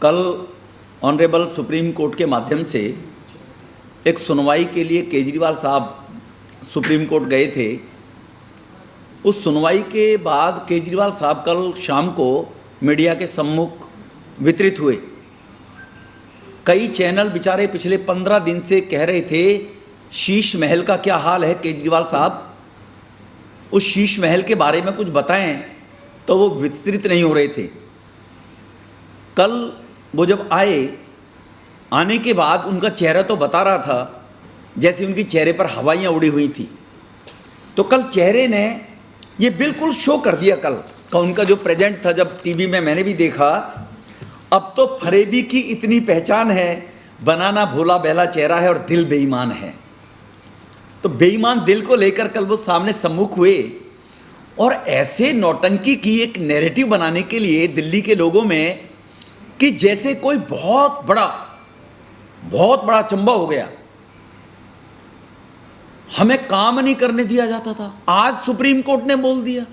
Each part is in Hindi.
कल ऑनरेबल सुप्रीम कोर्ट के माध्यम से एक सुनवाई के लिए केजरीवाल साहब सुप्रीम कोर्ट गए थे। उस सुनवाई के बाद केजरीवाल साहब कल शाम को मीडिया के सम्मुख वितरित हुए। कई चैनल बेचारे पिछले 15 दिन से कह रहे थे शीश महल का क्या हाल है केजरीवाल साहब, उस शीश महल के बारे में कुछ बताएं, तो वो विस्तृत नहीं हो रहे थे। कल वो जब आने के बाद उनका चेहरा तो बता रहा था जैसे उनके चेहरे पर हवाइयाँ उड़ी हुई थी। तो कल चेहरे ने ये बिल्कुल शो कर दिया कल का उनका जो प्रेजेंट था। जब टीवी में मैंने भी देखा, अब तो फरेबी की इतनी पहचान है, बनाना भोला बहला चेहरा है और दिल बेईमान है। तो बेईमान दिल को लेकर कल वो सामने सम्मुख हुए और ऐसे नौटंकी की एक नैरेटिव बनाने के लिए दिल्ली के लोगों में कि जैसे कोई बहुत बड़ा अचंभा हो गया, हमें काम नहीं करने दिया जाता था, आज सुप्रीम कोर्ट ने बोल दिया।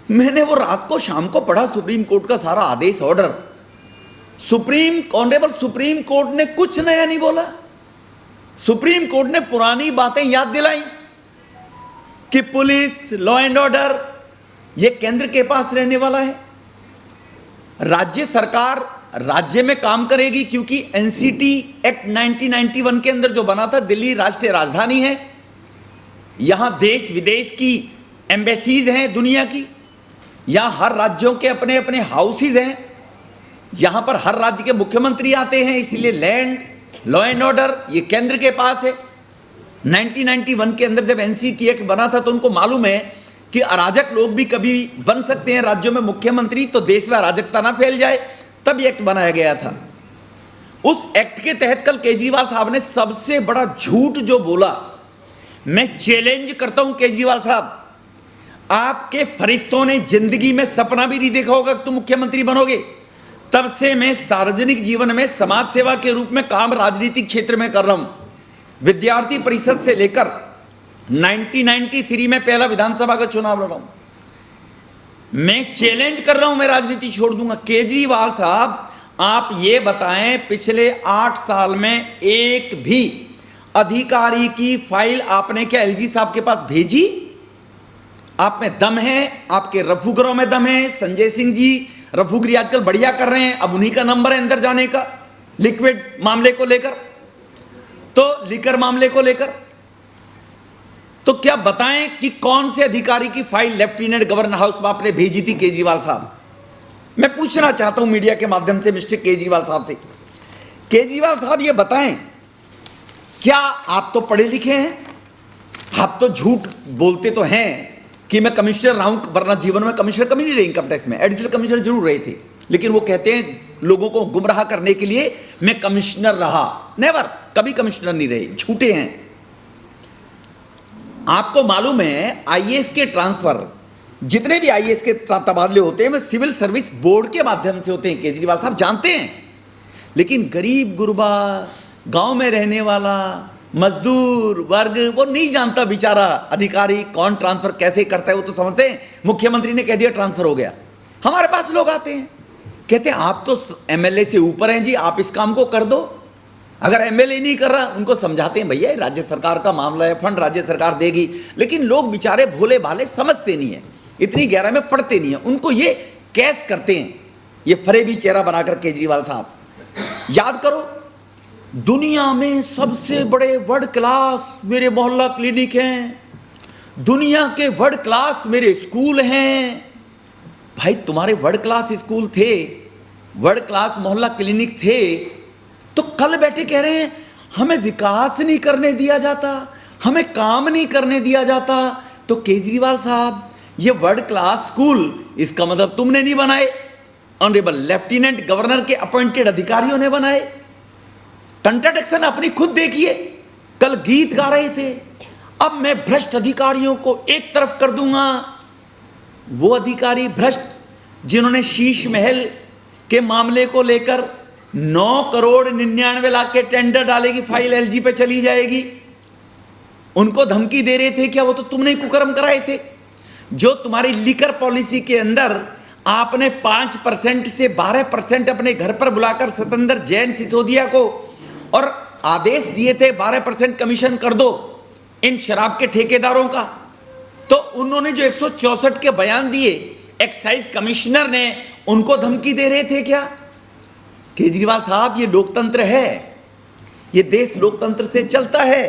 मैंने वो रात को शाम को पढ़ा सुप्रीम कोर्ट का सारा आदेश ऑर्डर। ऑनरेबल सुप्रीम कोर्ट ने कुछ नया नहीं बोला। सुप्रीम कोर्ट ने पुरानी बातें याद दिलाई कि पुलिस, लॉ एंड ऑर्डर ये केंद्र के पास रहने वाला है। राज्य सरकार राज्य में काम करेगी क्योंकि एनसीटी एक्ट 1991 के अंदर जो बना था, दिल्ली राष्ट्रीय राजधानी है, यहां देश विदेश की एम्बेसीज हैं दुनिया की, यहां हर राज्यों के अपने अपने हाउसेज हैं, यहां पर हर राज्य के मुख्यमंत्री आते हैं, इसलिए लैंड, लॉ एंड ऑर्डर ये केंद्र के पास है। 1991 के अंदर जब एनसीटी एक्ट बना था तो उनको मालूम है कि अराजक लोग भी कभी बन सकते हैं राज्यों में मुख्यमंत्री, तो देश में अराजकता ना फैल जाए, तब ये एक्ट बनाया गया था। उस एक्ट के तहत कल केजरीवाल साहब ने सबसे बड़ा झूठ जो बोला, मैं चैलेंज करता हूं केजरीवाल साहब, आपके फरिश्तों ने जिंदगी में सपना भी नहीं देखा होगा कि तुम मुख्यमंत्री बनोगे। तब से मैं सार्वजनिक जीवन में समाज सेवा के रूप में काम राजनीतिक क्षेत्र में कर रहा हूं। विद्यार्थी परिषद से लेकर 1993 में पहला विधानसभा का चुनाव लड़ा हूं। मैं चैलेंज कर रहा हूं, मैं राजनीति छोड़ दूंगा। केजरीवाल साहब, आप ये बताएं, पिछले 8 साल में एक भी अधिकारी की फाइल आपने क्या एलजी साहब के पास भेजी? आप में दम है, आपके रफूगरों में दम है। संजय सिंह जी रफूगरी आजकल बढ़िया कर रहे हैं, अब उन्हीं का नंबर है अंदर जाने का, लिक्विड मामले को लेकर, तो लिकर मामले को लेकर। तो क्या बताएं कि कौन से अधिकारी की फाइल लेफ्टिनेंट गवर्नर हाउस में आपने भेजी थी केजरीवाल साहब? मैं पूछना चाहता हूं मीडिया के माध्यम से मिस्टर केजरीवाल साहब से, केजरीवाल साहब ये बताएं, क्या आप तो पढ़े लिखे हैं, आप तो झूठ बोलते तो हैं कि मैं कमिश्नर रहा हूं, वरना जीवन में कमिश्नर कभी नहीं रहे इनकम टैक्स में, एडिशनल कमिश्नर जरूर रहे थे, लेकिन वो कहते हैं लोगों को गुमराह करने के लिए मैं कमिश्नर रहा, नेवर, कभी कमिश्नर नहीं रहे, झूठे हैं। आपको मालूम है आईएएस के ट्रांसफर, जितने भी आईएएस के तबादले होते हैं वे सिविल सर्विस बोर्ड के माध्यम से होते हैं, केजरीवाल साहब जानते हैं। लेकिन गरीब गुरबा, गांव में रहने वाला मजदूर वर्ग वो नहीं जानता बेचारा अधिकारी कौन ट्रांसफर कैसे करता है। वो तो समझते हैं मुख्यमंत्री ने कह दिया ट्रांसफर हो गया। हमारे पास लोग आते हैं, कहते हैं आप तो एमएलए से ऊपर हैं जी, आप इस काम को कर दो। अगर एमएलए नहीं कर रहा, उनको समझाते हैं भैया राज्य सरकार का मामला है, फंड राज्य सरकार देगी। लेकिन लोग बेचारे भोले भाले समझते नहीं है, इतनी गहराई में पढ़ते नहीं है, उनको ये कैस करते हैं, ये फरेबी चेहरा बनाकर केजरीवाल साहब। याद करो, दुनिया में सबसे बड़े वर्ल्ड क्लास मेरे मोहल्ला क्लिनिक हैं, दुनिया के वर्ल्ड क्लास मेरे स्कूल हैं। भाई तुम्हारे वर्ल्ड क्लास स्कूल थे, वर्ल्ड क्लास मोहल्ला क्लिनिक थे, तो कल बैठे कह रहे हैं हमें विकास नहीं करने दिया जाता, हमें काम नहीं करने दिया जाता। तो केजरीवाल साहब, ये वर्ल्ड क्लास स्कूल इसका मतलब तुमने नहीं बनाए, ऑनरेबल लेफ्टिनेंट गवर्नर के अपॉइंटेड अधिकारियों ने बनाए। कंट्राडिक्शन अपनी खुद देखिए, कल गीत गा रहे थे, अब मैं भ्रष्ट अधिकारियों को एक तरफ कर दूंगा। वो अधिकारी भ्रष्ट जिन्होंने शीश महल के मामले को लेकर 9 करोड़ 99 लाख के टेंडर डाले की फाइल एलजी पे चली जाएगी, उनको धमकी दे रहे थे क्या? वो तो तुमने ही कुकर्म कराए थे। जो तुम्हारी लिकर पॉलिसी के अंदर आपने 5% से 12% अपने घर पर बुलाकर सतेंद्र जैन सिसोदिया को और आदेश दिए थे 12% कमीशन कर दो इन शराब के ठेकेदारों का। तो उन्होंने जो 164 के बयान दिए, एक्साइज कमिश्नर ने उनको धमकी दे रहे थे क्या? केजरीवाल साहब, ये लोकतंत्र है, ये देश लोकतंत्र से चलता है।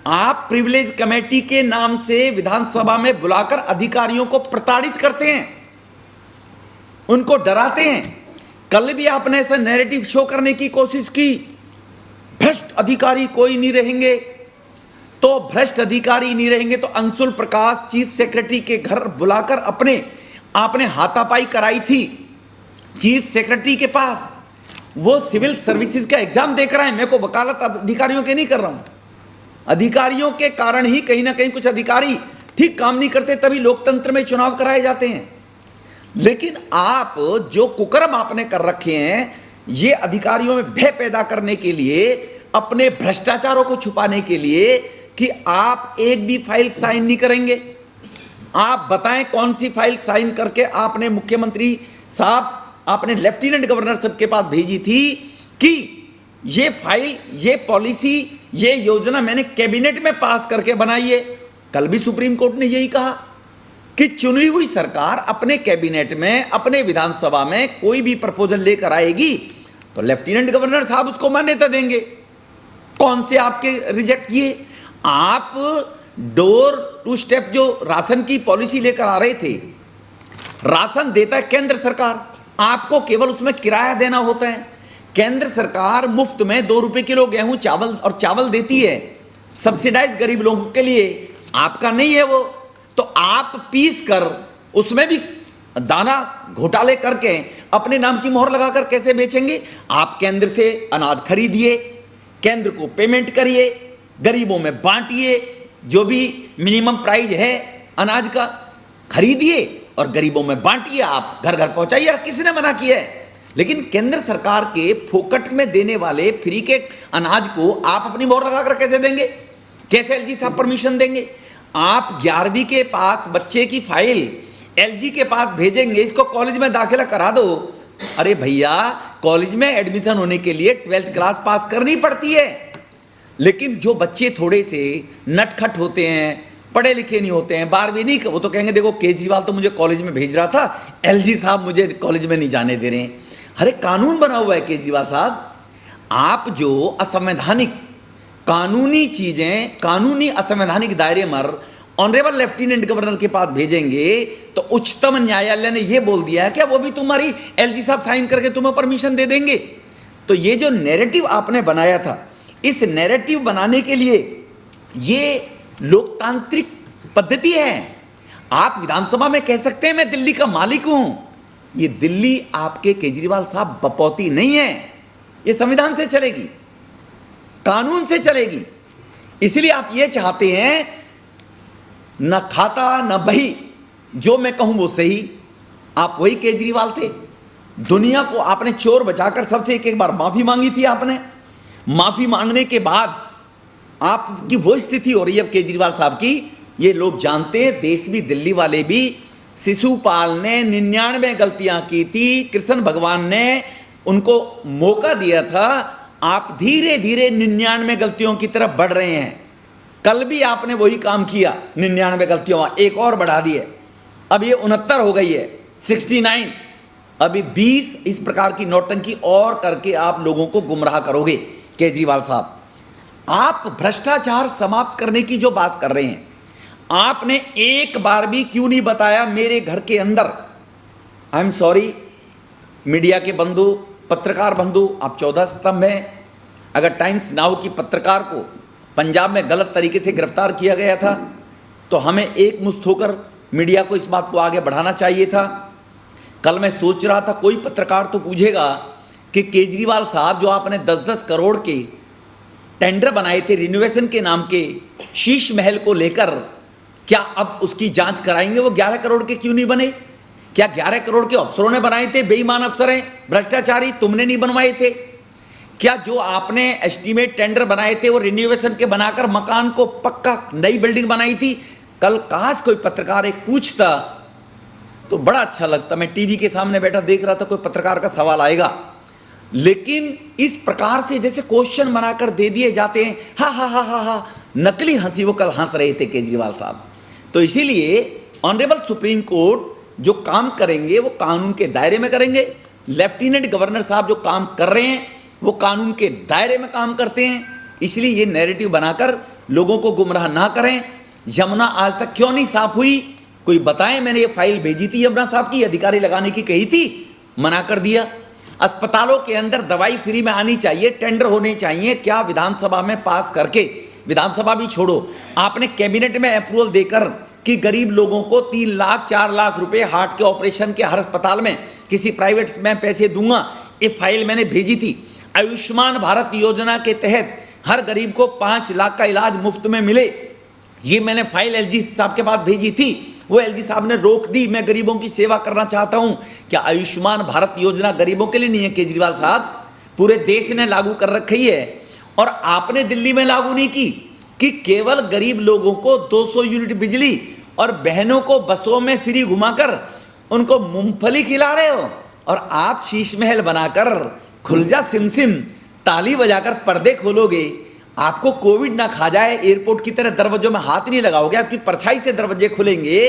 आप प्रिविलेज कमेटी के नाम से विधानसभा में बुलाकर अधिकारियों को प्रताड़ित करते हैं, उनको डराते हैं। कल भी आपने ऐसा नैरेटिव शो करने की कोशिश की, भ्रष्ट अधिकारी कोई नहीं रहेंगे। तो भ्रष्ट अधिकारी नहीं रहेंगे तो अंशुल प्रकाश चीफ सेक्रेटरी के घर बुलाकर आपने हाथापाई कराई थी चीफ सेक्रेटरी के पास। वो सिविल सर्विसेज का एग्जाम देकर आए। मैं को वकालत अधिकारियों के नहीं कर रहा हूं, अधिकारियों के कारण ही कहीं ना कहीं कुछ अधिकारी ठीक काम नहीं करते, तभी लोकतंत्र में चुनाव कराए जाते हैं। लेकिन आप जो कुकर्म आपने कर रखे हैं, ये अधिकारियों में भय पैदा करने के लिए, अपने भ्रष्टाचारों को छुपाने के लिए कि आप एक भी फाइल साइन नहीं करेंगे। आप बताएं कौन सी फाइल साइन करके आपने मुख्यमंत्री साहब, आपने लेफ्टिनेंट गवर्नर साहब के पास भेजी थी कि ये फाइल, ये पॉलिसी, ये योजना मैंने कैबिनेट में पास करके बनाई है। कल भी सुप्रीम कोर्ट ने यही कहा कि चुनी हुई सरकार अपने कैबिनेट में, अपने विधानसभा में कोई भी प्रपोजल लेकर आएगी तो लेफ्टिनेंट गवर्नर साहब उसको मान्यता देंगे। कौन से आपके रिजेक्ट किए? आप डोर टू स्टेप जो राशन की पॉलिसी लेकर आ रहे थे, राशन देता है केंद्र सरकार, आपको केवल उसमें किराया देना होता है। केंद्र सरकार मुफ्त में 2 रुपए किलो गेहूं चावल देती है सब्सिडाइज गरीब लोगों के लिए, आपका नहीं है वो। तो आप पीस कर उसमें भी दाना घोटाले करके अपने नाम की मोहर लगाकर कैसे बेचेंगे? आप केंद्र से अनाज खरीदिए, केंद्र को पेमेंट करिए, गरीबों में बांटिए, जो भी मिनिमम प्राइस है अनाज का खरीदिए और गरीबों में बांटिए, आप घर घर पहुंचाइए। किसने मना किया है? लेकिन केंद्र सरकार के फोकट में देने वाले फ्री के अनाज को आप अपनी मोहर लगाकर कैसे देंगे? कैसे एलजी साहब परमिशन देंगे? आप 11वीं के पास बच्चे की फाइल एलजी के पास भेजेंगे, इसको कॉलेज में दाखिला करा दो। अरे भैया, कॉलेज में एडमिशन होने के लिए 12th क्लास पास करनी पड़ती है। लेकिन जो बच्चे थोड़े से नटखट होते हैं, पढ़े लिखे नहीं होते हैं, 12वीं नहीं, वो तो कहेंगे देखो केजरीवाल तो मुझे कॉलेज में भेज रहा था, एलजी साहब मुझे कॉलेज में नहीं जाने दे रहे हैं। अरे कानून बना हुआ है केजरीवाल साहब, आप जो असंवैधानिक कानूनी चीजें, कानूनी असंवैधानिक दायरे में ऑनरेबल लेफ्टिनेंट गवर्नर के पास भेजेंगे तो उच्चतम न्यायालय ने यह बोल दिया है कि वो भी तुम्हारी एलजी साहब साइन करके तुम्हें परमिशन दे देंगे। तो ये जो नैरेटिव आपने बनाया था, इस नैरेटिव बनाने के लिए ये लोकतांत्रिक पद्धति है। आप विधानसभा में कह सकते हैं मैं दिल्ली का मालिक हूं, ये दिल्ली आपके केजरीवाल साहब बपौती नहीं है, ये संविधान से चलेगी, कानून से चलेगी। इसलिए आप ये चाहते हैं न खाता न बही, जो मैं कहूं वो सही। आप वही केजरीवाल थे, दुनिया को आपने चोर बचाकर सबसे एक बार माफी मांगी थी। आपने माफी मांगने के बाद आपकी वो स्थिति हो रही है अब केजरीवाल साहब की, ये लोग जानते हैं, देश भी, दिल्ली वाले भी। शिशुपाल ने 99 गलतियां की थी, कृष्ण भगवान ने उनको मौका दिया था। आप धीरे धीरे 99 गलतियों की तरफ बढ़ रहे हैं। कल भी आपने वही काम किया, 99 गलतियों एक और बढ़ा दी है, अब ये 69 हो गई है, 69। अभी 20 इस प्रकार की नौटंकी और करके आप लोगों को गुमराह करोगे केजरीवाल साहब। आप भ्रष्टाचार समाप्त करने की जो बात कर रहे हैं, आपने एक बार भी क्यों नहीं बताया मेरे घर के अंदर? आई एम सॉरी मीडिया के बंधु, पत्रकार बंधु, आप 14 स्तंभ हैं। अगर टाइम्स नाउ की पत्रकार को पंजाब में गलत तरीके से गिरफ्तार किया गया था तो हमें एक मुश्त होकर मीडिया को इस बात को आगे बढ़ाना चाहिए था। कल मैं सोच रहा था कोई पत्रकार तो पूछेगा कि केजरीवाल साहब जो आपने 10-10 करोड़ के टेंडर बनाए थे रिनोवेशन के नाम के शीश महल को लेकर, क्या अब उसकी जांच कराएंगे? वो 11 करोड़ के क्यों नहीं बने? क्या 11 करोड़ के अफसरों ने बनाए थे? बेईमान अफसर हैं, भ्रष्टाचारी, तुमने नहीं बनवाए थे क्या? जो आपने एस्टीमेट टेंडर बनाए थे वो रिन्यूएशन के बनाकर मकान को पक्का नई बिल्डिंग बनाई थी। कल काश कोई पत्रकार एक पूछता तो बड़ा अच्छा लगता। मैं टीवी के सामने बैठा देख रहा था, कोई पत्रकार का सवाल आएगा, लेकिन इस प्रकार से जैसे क्वेश्चन बनाकर दे दिए जाते हैं, हा हा हा हा हा, नकली हंसी। वो कल हंस रहे थे केजरीवाल साहब। तो इसीलिए ऑनरेबल सुप्रीम कोर्ट जो काम करेंगे वो कानून के दायरे में करेंगे। लेफ्टिनेंट गवर्नर साहब जो काम कर रहे हैं वो कानून के दायरे में काम करते हैं। इसलिए ये नैरेटिव बनाकर लोगों को गुमराह ना करें। यमुना आज तक क्यों नहीं साफ हुई, कोई बताएं। मैंने ये फाइल भेजी थी यमुना साहब की, अधिकारी लगाने की कही थी, मना कर दिया। अस्पतालों के अंदर दवाई फ्री में आनी चाहिए, टेंडर होने चाहिए, क्या विधानसभा में पास करके, विधानसभा भी छोड़ो, आपने कैबिनेट में अप्रूवल देकर कि गरीब लोगों को 3 लाख 4 लाख रुपए हार्ट के ऑपरेशन के हर अस्पताल में किसी प्राइवेट में पैसे दूंगा। ये फाइल मैंने भेजी थी। आयुष्मान भारत योजना के तहत हर गरीब को 5 लाख का इलाज मुफ्त में मिले, ये मैंने फाइल एलजी साहब के पास भेजी थी। वो एलजी साहब ने रोक दी। मैं गरीबों की सेवा करना चाहता हूं। क्या आयुष्मान भारत योजना गरीबों के लिए नहीं है केजरीवाल साहब? पूरे देश ने लागू कर रखी है। और आपने दिल्ली में लागू नहीं की कि केवल गरीब लोगों को 200 यूनिट बिजली और बहनों को बसों में फ्री घुमाकर उनको मूंगफली खिला रहे हो। और आप शीश महल बनाकर खुल जा सिम सिम ताली बजाकर पर्दे खोलोगे, आपको कोविड ना खा जाए, एयरपोर्ट की तरह दरवाजों में हाथ नहीं लगाओगे, आपकी परछाई से दरवाजे खुलेंगे।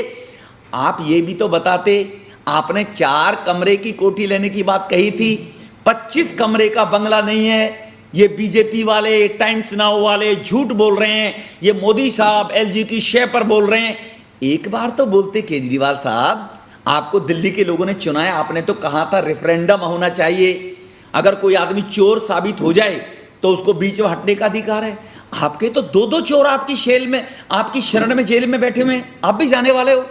आप ये भी तो बताते। आपने 4 कमरे की कोठी लेने की बात कही थी, 25 कमरे का बंगला नहीं है। ये बीजेपी वाले, टाइम्स नाउ वाले झूठ बोल रहे हैं। ये मोदी साहब एलजी की शय पर बोल रहे हैं। एक बार तो बोलते केजरीवाल साहब, आपको दिल्ली के लोगों ने चुना है, आपने तो कहा था रेफरेंडम होना चाहिए। अगर कोई आदमी चोर साबित हो जाए तो उसको बीच में हटने का अधिकार है। आपके तो 2-2 चोर आपकी शेल में, आपकी शरण में, जेल में बैठे हुए हैं। आप भी जाने वाले हो।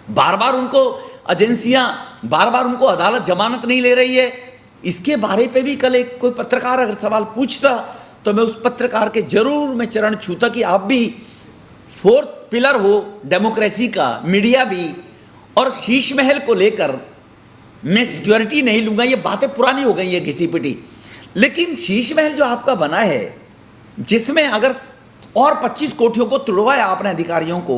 बार बार उनको एजेंसियां, बार बार उनको अदालत जमानत नहीं ले रही है। इसके बारे पे भी कल एक कोई पत्रकार अगर सवाल पूछता तो मैं उस पत्रकार के जरूर मैं चरण छूता कि आप भी 4th पिलर हो डेमोक्रेसी का, मीडिया भी। और शीश महल को लेकर मैं सिक्योरिटी नहीं लूंगा, ये बातें पुरानी हो गई है घिसी पिटी। लेकिन शीश महल जो आपका बना है, जिसमें अगर और 25 कोठियों को तुड़वाया आपने अधिकारियों को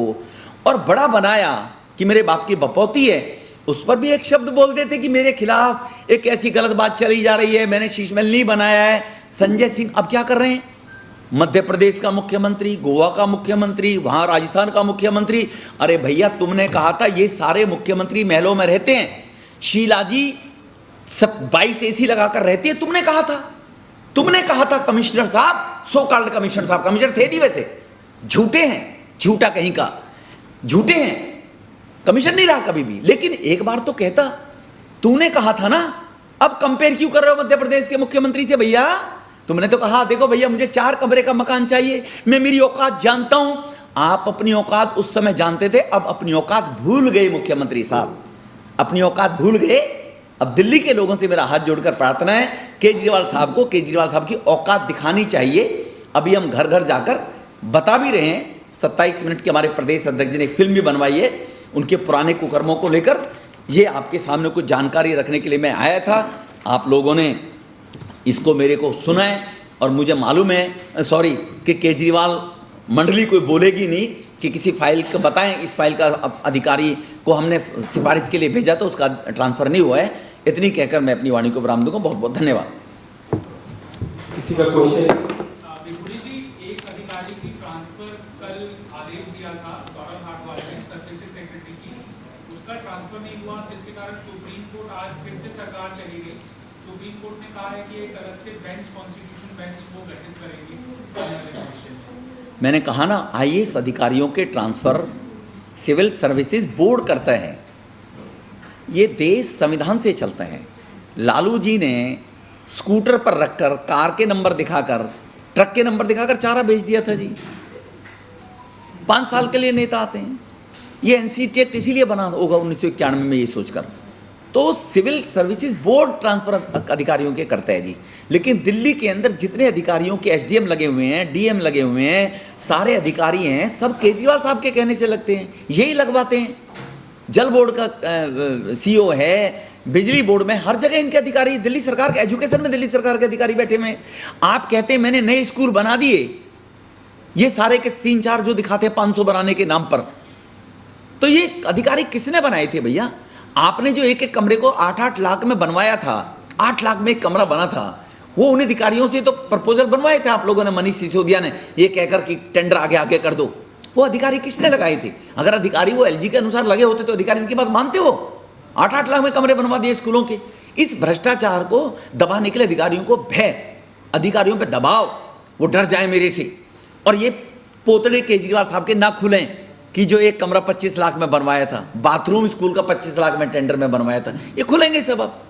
और बड़ा बनाया कि मेरे बाप की बपौती है, उस पर भी एक शब्द बोल देते कि मेरे खिलाफ एक ऐसी गलत बात चली जा रही है, मैंने शीश महल नहीं बनाया है। संजय सिंह अब क्या कर रहे हैं? मध्य प्रदेश का मुख्यमंत्री, गोवा का मुख्यमंत्री, वहां राजस्थान का मुख्यमंत्री। अरे भैया, तुमने कहा था ये सारे मुख्यमंत्री महलों में रहते हैं, शीला जी 22 एसी लगाकर रहती है, तुमने कहा था कमिश्नर साहब, सो कॉल्ड कमिश्नर साहब, कमिश्नर थे नहीं वैसे, झूठे हैं, झूठा कहीं का, झूठे हैं, कमिश्नर नहीं रहा कभी भी। लेकिन एक बार तो कहता, तूने कहा था ना, अब कंपेयर क्यों कर रहे हो मध्य प्रदेश के मुख्यमंत्री से? भैया तुमने तो कहा, देखो भैया मुझे 4 कमरे का मकान चाहिए, मैं मेरी औकात जानता हूं। आप अपनी औकात उस समय जानते थे, अब अपनी औकात भूल गए मुख्यमंत्री साहब, अपनी औकात भूल गए। अब दिल्ली के लोगों से मेरा हाथ जोड़कर प्रार्थना है, केजरीवाल साहब को केजरीवाल साहब की औकात दिखानी चाहिए। अभी हम घर घर जाकर बता भी रहे हैं। 27 मिनट के हमारे प्रदेश अध्यक्ष जी ने एक फिल्म भी बनवाई है उनके पुराने कुकर्मों को लेकर। ये आपके सामने कुछ जानकारी रखने के लिए मैं आया था। आप लोगों ने इसको मेरे को सुना है और मुझे मालूम है सॉरी कि केजरीवाल मंडली कोई बोलेगी नहीं कि किसी फाइल को बताएं, इस फाइल का अधिकारी को हमने सिफारिश के लिए भेजा तो उसका ट्रांसफ़र नहीं हुआ है। इतनी कहकर मैं अपनी वाणी को विराम दूंगा। बहुत बहुत धन्यवाद। किसी का क्वेश्चन? विपुली जी, एक अधिकारी की ट्रांसफर कल आदेश दिया था गौरव हाटवाल ने सर्विसेज सेक्रेटरी की, उसका ट्रांसफर नहीं हुआ, जिसके कारण सुप्रीम कोर्ट आज फिर से सरकार चली गई। सुप्रीम कोर्ट ने कहा है कि एक अलग से बेंच, कॉन्स्टिट्यूशन बेंच वो गठित करेंगे। मैंने कहा ना, आईएएस अधिकारियों के ट्रांसफर सिविल सर्विसेज बोर्ड करता है। ये देश संविधान से चलता है। लालू जी ने स्कूटर पर रखकर, कार के नंबर दिखाकर, ट्रक के नंबर दिखाकर चारा बेच दिया था जी। 5 साल के लिए नेता आते हैं। ये एनसीटेट इसीलिए बना होगा 1991 में, ये सोचकर। तो सिविल सर्विसेज बोर्ड ट्रांसफर अधिकारियों के करता है जी। लेकिन दिल्ली के अंदर जितने अधिकारियों के एसडीएम लगे हुए हैं, डीएम लगे हुए हैं, सारे अधिकारी हैं, सब केजरीवाल साहब के कहने से लगते हैं, यही लगवाते हैं। जल बोर्ड का सीईओ है, बिजली बोर्ड में, हर जगह इनके अधिकारी, दिल्ली सरकार के एजुकेशन में दिल्ली सरकार के अधिकारी बैठे हुए हैं। आप कहते हैं मैंने नए स्कूल बना दिए, ये सारे के 3-4 जो दिखाते हैं 500 बनाने के नाम पर, तो ये अधिकारी किसने बनाए थे भैया? आपने जो एक एक कमरे को 8-8 लाख में बनवाया था, 8 लाख में एक कमरा बना था, वो उन अधिकारियों से तो प्रपोजल बनवाए थे आप लोगों ने, मनीष सिसोदिया ने, ये कहकर कि टेंडर आगे आगे कर दो। वो अधिकारी किसने लगाए थे? अगर अधिकारी वो एलजी के अनुसार लगे होते तो अधिकारी इनकी बात मानते हो? 8-8 लाख में कमरे बनवा दिए स्कूलों के। इस भ्रष्टाचार को दबाने के लिए अधिकारियों को भय, अधिकारियों पे दबाव, वो डर जाए मेरे से, और ये पोतड़े केजरीवाल साहब के ना खुलें कि जो एक कमरा 25 लाख में बनवाया था, बाथरूम स्कूल का 25 लाख में टेंडर में बनवाया था, ये खुलेंगे सब अब।